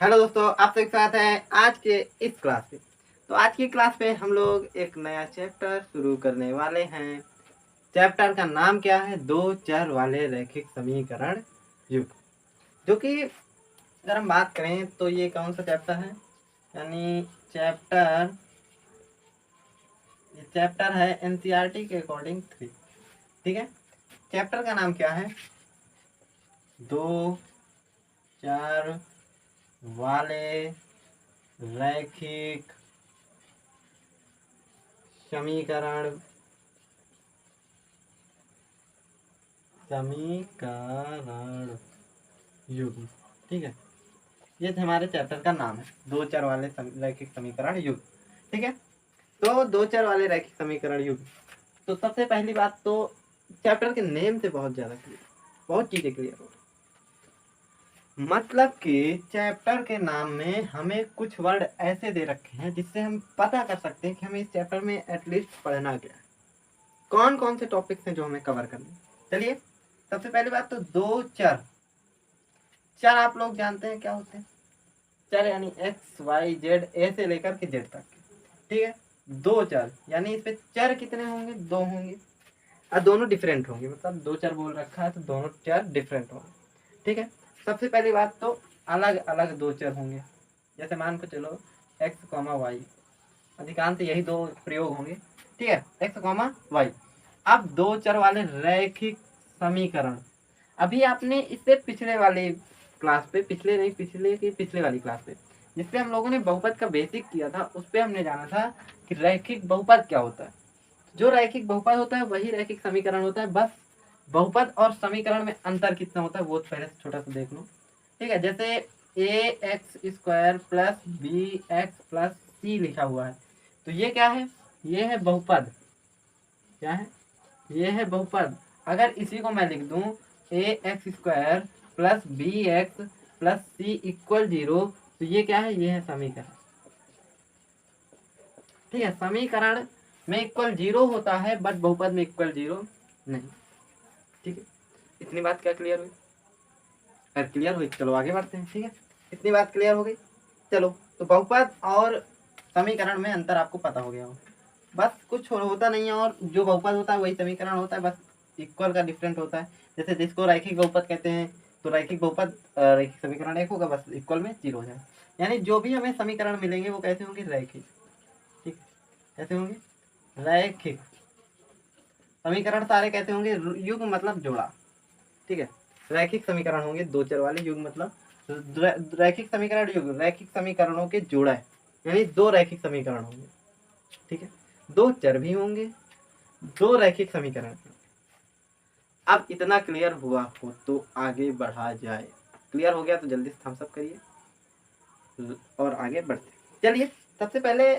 Hello दोस्तों, आप सबके साथ हैं आज के इस क्लास पे। तो आज की क्लास पे हम लोग एक नया चैप्टर शुरू करने वाले हैं। चैप्टर का नाम क्या है? दो चर वाले रैखिक समीकरण युग। जो कि अगर हम बात करें तो ये कौन सा चैप्टर है? यानी चैप्टर है एनसीईआरटी के अकॉर्डिंग 3। ठीक है, चैप्टर का नाम क्या है? दो चर वाले रैखिक समीकरण युग। ठीक है, ये हमारे चैप्टर का नाम है, दो चर वाले रैखिक समीकरण युग। ठीक है, तो दो चर वाले रैखिक समीकरण युग। तो सबसे पहली बात तो चैप्टर के नेम से बहुत ज्यादा क्लियर, बहुत चीजें क्लियर हो। मतलब कि चैप्टर के नाम में हमें कुछ वर्ड ऐसे दे रखे हैं जिससे हम पता कर सकते हैं कि हमें इस चैप्टर में एटलीस्ट पढ़ना क्या है, कौन कौन से टॉपिक्स हैं जो हमें कवर करने। चलिए, सबसे पहली बात तो दो चर। चर आप लोग जानते हैं क्या होते हैं? चर यानी एक्स वाई जेड, ए से लेकर के जेड तक। ठीक है, दो चर यानी इस पे चर कितने होंगे? दो होंगे, और दोनों डिफरेंट होंगे। मतलब दो चर बोल रखा है तो दोनों चर डिफरेंट होंगे। ठीक है, सबसे पहली बात तो अलग अलग दो चर होंगे। जैसे मान को चलो एक्स कॉमा वाई, अधिकांश यही दो प्रयोग होंगे। ठीक है, एक्स कॉमा वाई। अब दो चर वाले रैखिक समीकरण, अभी आपने इससे पिछले वाले क्लास पे, पिछले वाली क्लास पे जिसपे हम लोगों ने बहुपद का बेसिक किया था, उस पे हमने जाना था कि रैखिक बहुपद क्या होता है। जो रैखिक बहुपद होता है वही रैखिक समीकरण होता है। बस बहुपद और समीकरण में अंतर कितना होता है वो पहले से छोटा सा देख लो। ठीक है, जैसे a x square plus b x plus c लिखा हुआ है, तो ये क्या है? ये है बहुपद। क्या है? ये है बहुपद। अगर इसी को मैं लिख दूं a x square plus b x plus c equal 0, तो ये क्या है? ये है समीकरण। ठीक है, समीकरण में इक्वल 0 होता है, बट बहुपद में इक्वल 0 नहीं। ठीक है, इतनी बात क्या क्लियर हुई? अगर क्लियर हुई चलो आगे बढ़ते हैं। ठीक है, इतनी बात क्लियर हो गई। चलो, तो बहुपद और समीकरण में अंतर आपको पता हो गया हो। बस कुछ होता नहीं है, और जो बहुपद होता है वही समीकरण होता है, बस इक्वल का डिफरेंट होता है। जैसे जिसको रैखिक बहुपद कहते हैं, तो रैखिक बहुपद रैखिक समीकरण एक होगा, बस इक्वल में 0 हो जाए। यानी जो भी हमें समीकरण मिलेंगे वो कैसे होंगे? रैखिक। ठीक, कैसे होंगे? रैखिक। समीकरण सारे कैसे होंगे? युग्म मतलब जोड़ा। ठीक है, रैखिक समीकरण होंगे दो चर वाले। युग्म मतलब रैखिक समीकरण युग्म, रैखिक समीकरणों के जोड़ा है, यानी दो रैखिक समीकरण होंगे। ठीक है, दो चर भी होंगे, दो रैखिक समीकरण। अब इतना क्लियर हुआ हो तो आगे बढ़ा जाए। क्लियर हो गया तो जल्दी से थम्स अप करिए और आगे बढ़ते। चलिए, सबसे पहले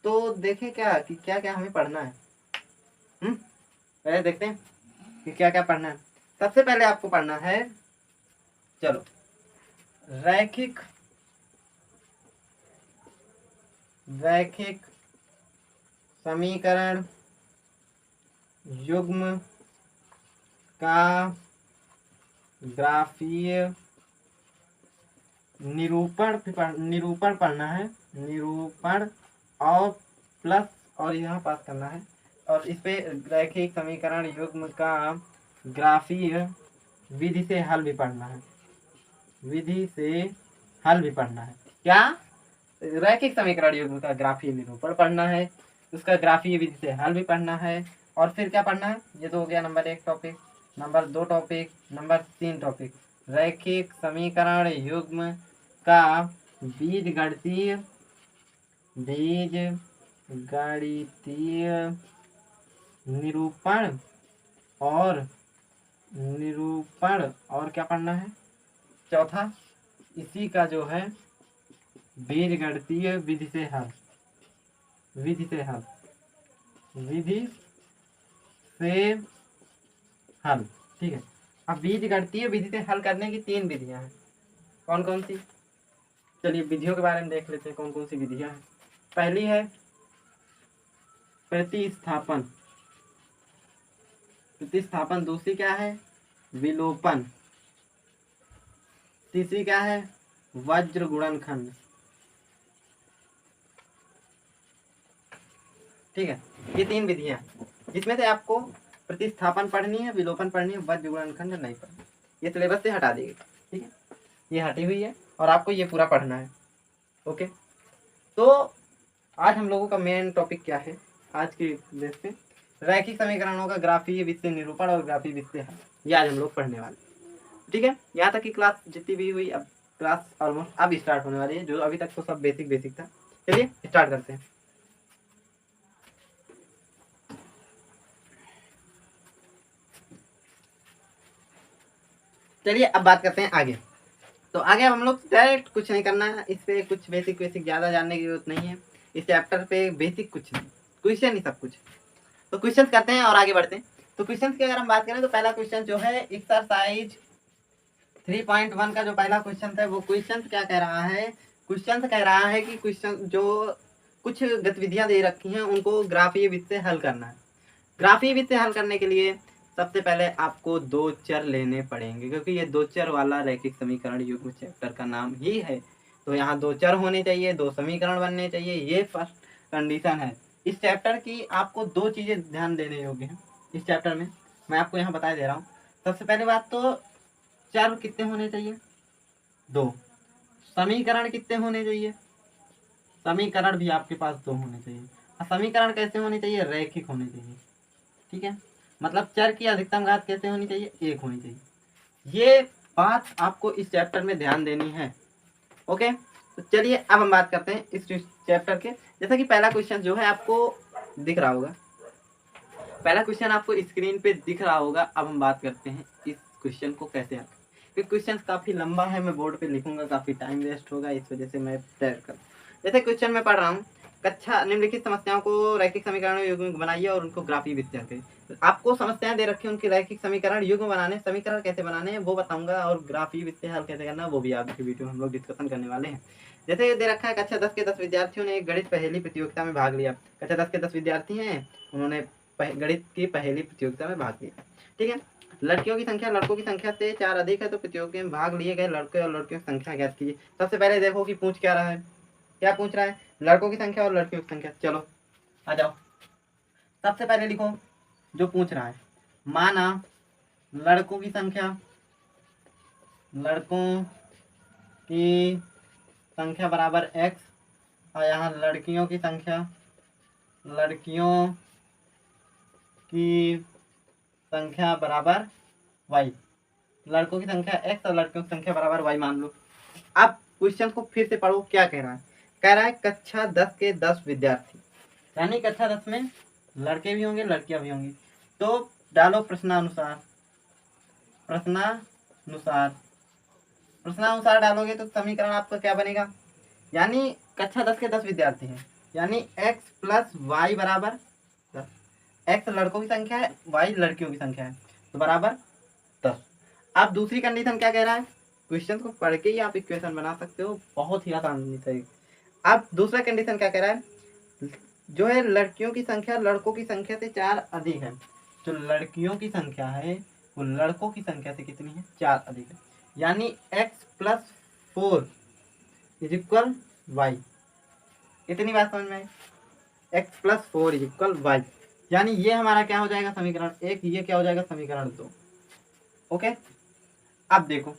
तो देखें क्या कि क्या क्या हमें पढ़ना है। पहले देखते हैं कि क्या क्या पढ़ना है। सबसे पहले आपको पढ़ना है, चलो, रैखिक रैखिक समीकरण युग्म का ग्राफीय निरूपण पढ़ना है। निरूपण और प्लस और यहाँ पास करना है। और इस पे रैखिक समीकरण युग्म का ग्राफीय विधि से हल भी पढ़ना है। विधि से हल भी पढ़ना है। क्या? रैखिक समीकरण युग्म का ग्राफीय निरूपण पढ़ना है, उसका ग्राफीय विधि से हल भी पढ़ना है। और फिर क्या पढ़ना है? ये तो हो गया number 1 topic. Number 2 topic, number 3 topic, रैखिक समीकरण युग्म का बीजगणितीय निरूपण और क्या पढ़ना है? चौथा, इसी का जो है बीजगणितीय विधि से हल। विधि से हल। ठीक है, अब बीजगणितीय विधि से हल करने की 3 विधियां हैं। कौन कौन सी? चलिए विधियों के बारे में देख लेते हैं कौन कौन सी विधियां हैं। पहली है प्रतिस्थापन। दूसरी क्या है? विलोपन। तीसरी क्या है? वज्र गुणनखंड, ठीक है। ये 3 विधियां जिसमें से आपको प्रतिस्थापन पढ़नी है, विलोपन पढ़नी है, वज्र गुणनखंड नहीं पढ़नी। ये सिलेबस से हटा देगी, ठीक है, ये हटी हुई है और आपको ये पूरा पढ़ना है। ओके, तो आज हम लोगों का मेन टॉपिक क्या है आज के बेस पे, रैखिक समीकरणों का ग्राफीय वित्तीय निरूपण और ग्राफीय वित्तीय हल, ये आज हम लोग पढ़ने वाले, ठीक है। यहाँ तक की क्लास जितनी भी हुई, अब क्लास ऑलमोस्ट अब स्टार्ट होने वाली है, जो अभी तक तो सब बेसिक बेसिक था। चलिए स्टार्ट करते हैं। चलिए अब बात करते हैं आगे। तो आगे हम लोग डायरेक्ट कुछ नहीं करना है, इस पे कुछ बेसिक बेसिक ज़्यादा जानने की जरूरत नहीं है। इस चैप्टर पे बेसिक कुछ नहीं, क्वेश्चन ही सब कुछ। तो क्वेश्चन करते हैं और आगे बढ़ते हैं। तो क्वेश्चन की अगर हम बात करें तो पहला क्वेश्चन जो है एक्सरसाइज 3.1 का जो पहला क्वेश्चन था, वो क्वेश्चन क्या कह रहा है? क्वेश्चन कह रहा है कि क्वेश्चन जो कुछ गतिविधियां दे रखी हैं उनको ग्राफीय विधि से हल करना है। ग्राफीय विधि से हल करने के लिए सबसे पहले आपको 2 चर लेने पड़ेंगे, क्योंकि ये 2 चर वाला रैखिक समीकरण युग्म चैप्टर का नाम ही है। तो यहाँ 2 चर होने चाहिए, 2 समीकरण बनने चाहिए, ये फर्स्ट कंडीशन है। इस चैप्टर की आपको 2 चीजें ध्यान देने योग्य हैं इस चैप्टर में, मैं आपको यहाँ बता दे रहा हूँ। सबसे पहले बात तो चर कितने होने चाहिए? 2। समीकरण कितने होने चाहिए? समीकरण भी आपके पास 2 होने चाहिए। समीकरण कैसे होने चाहिए? रैखिक होने चाहिए, ठीक है। मतलब चर की अधिकतम घात कैसे होनी चाहिए? 1 होनी चाहिए। ये बात आपको इस चैप्टर में ध्यान देनी है। ओके, तो चलिए अब हम बात करते हैं इस चैप्टर के। जैसा कि पहला क्वेश्चन जो है आपको दिख रहा होगा, पहला क्वेश्चन आपको स्क्रीन पे दिख रहा होगा। अब हम बात करते हैं इस क्वेश्चन को कैसे हल। ये क्वेश्चन काफी लंबा है, मैं बोर्ड पे लिखूंगा, काफी टाइम वेस्ट होगा, इस वजह से मैं तैयार कर। जैसे क्वेश्चन में पढ़ रहा हूँ, कक्षा निम्नलिखित समस्याओं को रैखिक समीकरण युग्म बनाइए और उनको ग्राफीय विधि करें। आपको समस्याएं दे रखी है, उनकी रैखिक समीकरण युग्म बनाने, समीकरण कैसे बनाने हैं वो बताऊंगा, और ग्राफीय विधि हल कैसे करना वो भी आज की वीडियो हम लोग डिस्कशन करने वाले हैं। जैसे दे रखा है, कक्षा 10 के 10 विद्यार्थियों ने एक गणित पहेली प्रतियोगिता में भाग लिया। कक्षा 10 के 10 विद्यार्थी हैं, उन्होंने गणित की पहेली प्रतियोगिता में भाग लिया, ठीक है। लड़कियों की संख्या लड़कों की संख्या से 4 अधिक है, तो प्रतियोगिता में भाग लिए गए लड़के और लड़कियों की संख्या ज्ञात कीजिए। सबसे पहले देखो कि पूछ क्या रहा है, क्या पूछ रहा है? लड़कों की संख्या और लड़कियों की संख्या। चलो आ जाओ, सबसे पहले लिखो जो पूछ रहा है। माना लड़कों की संख्या, लड़कों की संख्या बराबर x, और यहाँ लड़कियों की संख्या, लड़कियों की संख्या बराबर y। लड़कों की संख्या x और लड़कियों की संख्या बराबर y मान लो। अब क्वेश्चन को फिर से पढ़ो, क्या कह रहा है? कह रहा है कक्षा 10 के 10 विद्यार्थी, यानी कक्षा 10 में लड़के भी होंगे लड़कियां भी होंगी। तो डालो प्रश्नानुसार, प्रश्नानुसार, प्रश्नानुसार डालोगे तो समीकरण आपका क्या बनेगा? यानी कक्षा 10 के 10 विद्यार्थी हैं, यानी x प्लस वाई बराबर 10। x लड़कों की संख्या है, y लड़कियों की संख्या है, तो बराबर 10। अब दूसरी कंडीशन क्या कह रहा है? क्वेश्चन को पढ़ के ही आप इक्वेशन बना सकते हो, बहुत ही आसान तरीके। अब दूसरा कंडीशन क्या कह रहा है? जो है लड़कियों की संख्या लड़कों की संख्या से 4 अधिक है। जो लड़कियों की संख्या है वो लड़कों की संख्या से कितनी है? 4 अधिक है, यानी x plus 4 is equal Y. इतनी बात समझ में आई? x plus 4 is equal Y, यानी ये हमारा क्या हो जाएगा? समीकरण 1, ये क्या हो जाएगा? समीकरण 2। ओके, अब देखो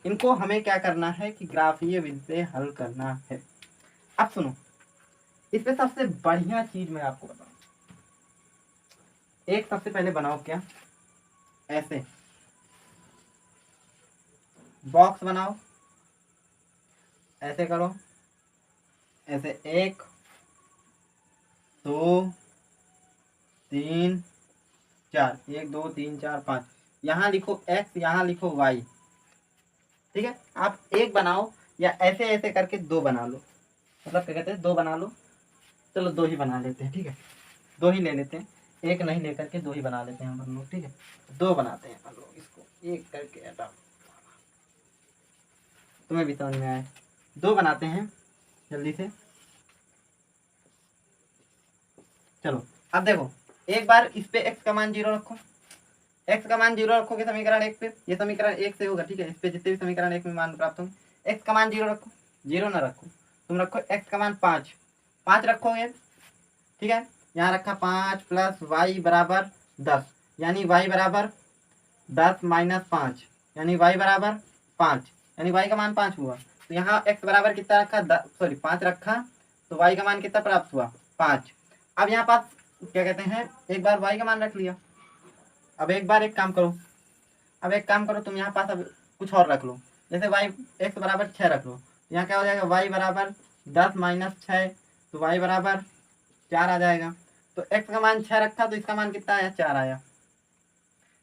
इनको हमें क्या करना है कि ग्राफीय विधि से हल करना है। अब सुनो, इसमें सबसे बढ़िया चीज मैं आपको बताऊं, एक सबसे पहले बनाओ क्या, ऐसे बॉक्स बनाओ, ऐसे करो, ऐसे 1 2 3 4, 1 2 3 4 5, यहाँ लिखो x, यहाँ लिखो y, ठीक है। आप एक बनाओ या ऐसे ऐसे करके 2 बना लो, मतलब क्या कहते हैं 2 बना लो। चलो 2 ही बना लेते हैं, ठीक है, 2 ही ले लेते हैं, एक नहीं लेकर के 2 ही बना लेते हैं हम लोग, ठीक है। 2 बनाते हैं हम लोग, इसको एक करके हटाओ, तुम्हें भी समझ में आए। 2 बनाते हैं जल्दी से। चलो अब देखो, एक बार इस पे x का मान 0 रखो, x का मान 0 रखोगे समीकरण 1 पे, ये समीकरण 1 से होगा, ठीक है। इस पे जितने भी समीकरण 1 में मान प्राप्त होंगे, एक्स का मान 0 रखो, 0 ना रखो, तुम रखो एक्स का मान 5, 5 रखोगे, ठीक है। यहाँ रखा 5 प्लस वाई बराबर 10, यानी वाई बराबर 10 माइनस 5, यानी वाई बराबर 5, यानी वाई का मान 5 हुआ। तो यहाँ एक्स बराबर कितना रखा, 5 रखा, तो वाई का मान कितना प्राप्त हुआ, 5। अब यहाँ पास क्या कहते हैं, एक बार वाई का मान रख लिया। अब एक बार एक काम करो, अब एक काम करो तुम यहाँ पास अब कुछ और रख लो, जैसे वाई एक्स बराबर 6 रख लो, यहाँ क्या हो जाएगा, वाई बराबर 10 माइनस 6, तो वाई बराबर 4 आ जाएगा। तो एक्स का मान 6 रखा, तो इसका मान कितना आया, 4 आया,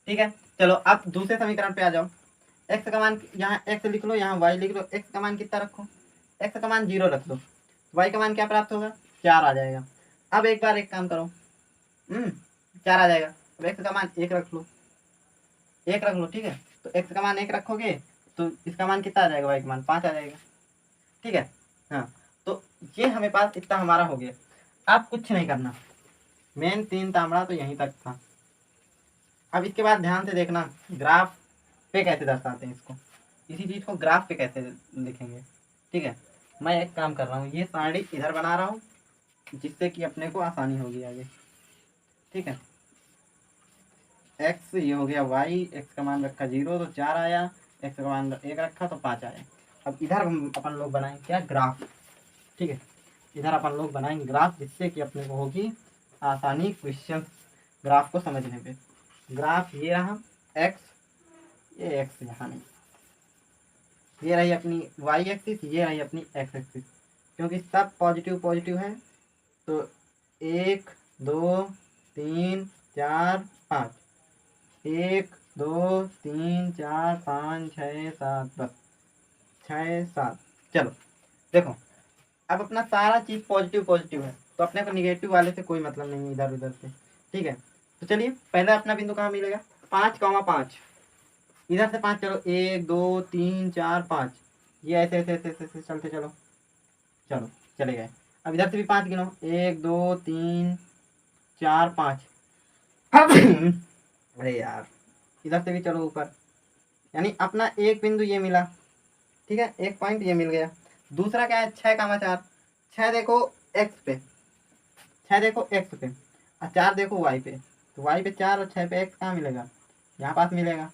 ठीक है। चलो अब दूसरे समीकरण पे आ जाओ, एक्स का मान यहाँ एक्स लिख लो, यहाँ वाई लिख लो, एक्स का मान कितना रखो, एक्स का मान 0 रख लो, वाई का मान क्या प्राप्त होगा, 4 आ जाएगा। अब एक बार एक काम करो, 4 आ जाएगा। अब एक्स का मान 1 रख लो, 1 रख लो, ठीक है। तो एक्स का मान 1 रखोगे तो इसका मान कितना आ जाएगा, वाई का मान 5 आ जाएगा, ठीक है। हाँ, तो ये हमें पास इतना हमारा हो गया। अब कुछ नहीं करना, मेन 3 तांबड़ा तो यहीं तक था। अब इसके बाद ध्यान से देखना, ग्राफ पे कैसे दर्शाते हैं इसको, इसी चीज़ को ग्राफ पे कैसे लिखेंगे, ठीक है। मैं एक काम कर रहा हूँ, ये साड़ी इधर बना रहा हूँ, जिससे कि अपने को आसानी होगी आगे, ठीक है। एक्स ये हो गया वाई, एक्स का मान रखा 0 तो 4 आया, एक्स का मान 1 रखा तो 5 आया। अब इधर हम अपन लोग बनाएंगे क्या, ग्राफ, ठीक है। इधर अपन लोग बनाएंगे ग्राफ, जिससे कि अपने को होगी आसानी क्वेश्चन ग्राफ को समझने पे। ग्राफ ये रहा एक्स, ये एक्स यहाँ नहीं, ये रही अपनी वाई एक्सिस, ये रही अपनी एक्स एक्सिस, क्योंकि सब पॉजिटिव पॉजिटिव है। तो 1 2 3 4 5, 1 2 3 4 5 6 7 10, 6 7। चलो देखो, अब अपना सारा चीज़ पॉजिटिव पॉजिटिव है, तो अपने को निगेटिव वाले से कोई मतलब नहीं है इधर उधर से, ठीक है। तो चलिए पहला अपना बिंदु कहाँ मिलेगा, 5,5, इधर से 5, चलो 1 2 3 4 5, ये ऐसे ऐसे ऐसे ऐसे ऐसे चलते चलो, चलो चले गए। अब इधर से भी 5 गिनो, 1 2 3 4 5। अरे यार, इधर से भी चलो ऊपर, यानी अपना एक बिंदु ये मिला, ठीक है, एक पॉइंट ये मिल गया। दूसरा क्या है, 6,4, 6 देखो एक्स पे, 6 देखो एक्स पे, और 4 देखो वाई पे, तो वाई पे 4 और 6 पे एक्स कहाँ मिलेगा, यहाँ पास मिलेगा,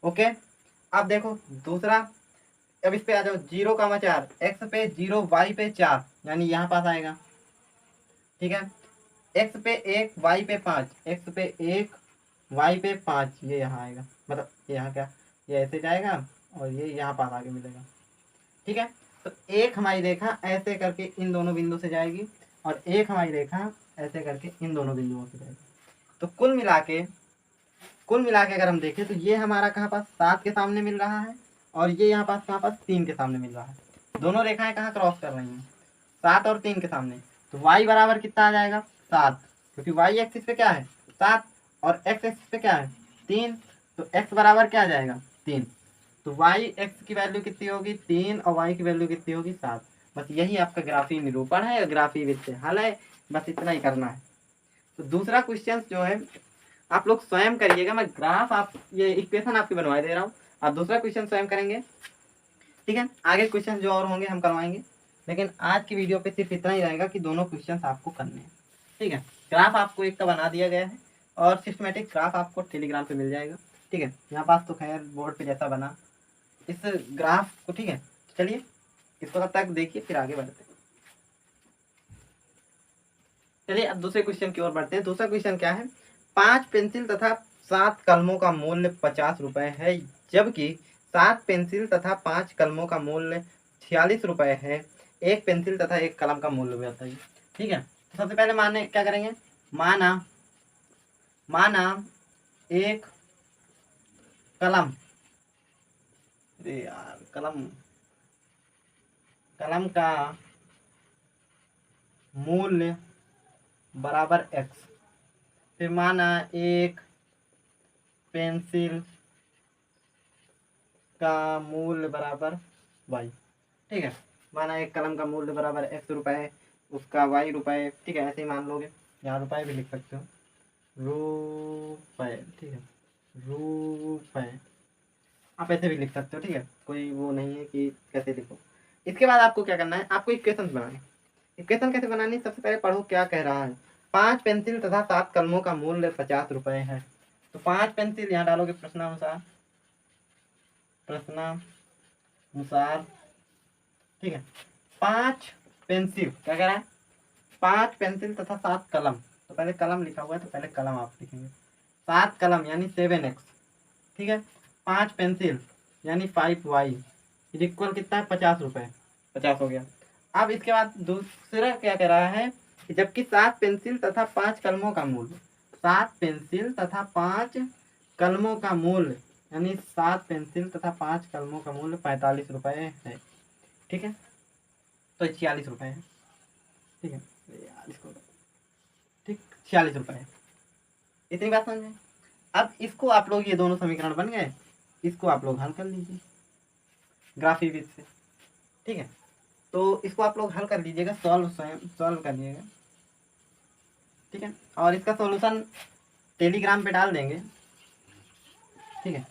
ओके। अब देखो दूसरा, अब इस पे आ जाओ, 0,4 एक्स पे 0 वाई पे 4, यानी यहाँ पास आएगा, ठीक है। एक्स पे 1 वाई पे 5, एक्स पे 1 वाई पे 5, ये यहाँ आएगा, मतलब यहाँ क्या, ये ऐसे जाएगा और ये यहाँ पास आगे मिलेगा, ठीक है। तो एक हमारी रेखा ऐसे करके इन दोनों बिंदु से जाएगी, और एक हमारी रेखा ऐसे करके इन दोनों बिंदुओं से जाएगी। तो कुल मिला के अगर हम देखें तो ये हमारा कहाँ पास 7 के सामने मिल रहा है, और ये यहाँ पास कहाँ पास 3 के सामने मिल रहा है। दोनों रेखाएं कहाँ क्रॉस कर रही हैं, 7 और 3 के सामने। तो y बराबर कितना आ जाएगा, 7, क्योंकि y एक्सिस पे क्या है 7, और x एक्सिस पे क्या है 3, तो x बराबर क्या आ जाएगा 3। तो y x की वैल्यू कितनी होगी 3, और y की वैल्यू कितनी होगी 7। बस यही आपका ग्राफी निरूपण है, ग्राफी विधि से हल है, बस इतना ही करना है। तो दूसरा क्वेश्चन जो है आप लोग स्वयं करिएगा, मैं ग्राफ आप ये इक्वेशन आपकी बनवा दे रहा हूँ, आप दूसरा क्वेश्चन स्वयं करेंगे, ठीक है। आगे क्वेश्चन जो और होंगे हम करवाएंगे, लेकिन आज की वीडियो पे सिर्फ इतना ही रहेगा कि दोनों क्वेश्चन आपको करने हैं, ठीक है। ग्राफ आपको एक का बना दिया गया है, और सिस्टमेटिक ग्राफ आपको टेलीग्राम पे मिल जाएगा, ठीक है। यहाँ पास तो खैर बोर्ड पे जैसा बना इस ग्राफ को, ठीक है। चलिए इसको तब तक देखिए, फिर आगे बढ़ते हैं। चलिए अब दूसरे क्वेश्चन की ओर बढ़ते हैं। दूसरा क्वेश्चन क्या है, 5 पेंसिल तथा 7 कलमों का मूल्य 50 रुपए है, जबकि 7 पेंसिल तथा 5 कलमों का मूल्य 46 रुपए है। एक पेंसिल तथा एक कलम का मूल्य बताइए, ठीक है। तो सबसे पहले माने क्या करेंगे, माना एक कलम, अरे यार कलम का मूल्य बराबर x, फिर माना एक पेंसिल का मूल्य बराबर y, ठीक है। माना एक कलम का मूल्य बराबर x रुपए, उसका y रुपए, ठीक है। ऐसे ही मान लोगे, यहाँ रुपए भी लिख सकते हो, रुपए, ठीक है, रुपए, आप ऐसे भी लिख सकते हो, ठीक है, कोई वो नहीं है कि कैसे लिखो। इसके बाद आपको क्या करना है, आपको इक्वेशन बनानी। इक्वेशन कैसे बनानी, सबसे पहले पढ़ो क्या कह रहा है। 5 पेंसिल तथा 7 कलमों का मूल्य 50 रुपए है। तो 5 पेंसिल यहाँ डालोगे प्रश्नानुसार, प्रश्नानुसार, ठीक है। 5 पेंसिल क्या कह रहा है, 5 पेंसिल तथा 7 कलम, तो पहले कलम लिखा हुआ है तो पहले कलम आप लिखेंगे। 7 कलम यानी 7x, ठीक है। 5 पेंसिल यानी 5y इक्वल कितना है, 50 रुपए, 50 हो गया। अब इसके बाद दूसरा क्या कह रहा है कि जबकि 7 पेंसिल तथा 5 कलमों का मूल्य, 7 पेंसिल तथा 5 कलमों का मूल्य यानी 7 पेंसिल तथा 5 कलमों का मूल्य 45 रुपए है, ठीक है। तो 46 रुपए है, ठीक है, इसको ठीक 46 रुपए है। इतनी बात समझ में। अब इसको आप लोग, ये दोनों समीकरण बन गए, इसको आप लोग हल कर लीजिए ग्राफी विधि से, ठीक है। तो इसको आप लोग हल कर लीजिएगा, सॉल्व स्वयं सॉल्व कर लीजिएगा, ठीक है। और इसका सॉल्यूशन टेलीग्राम पे डाल देंगे, ठीक है।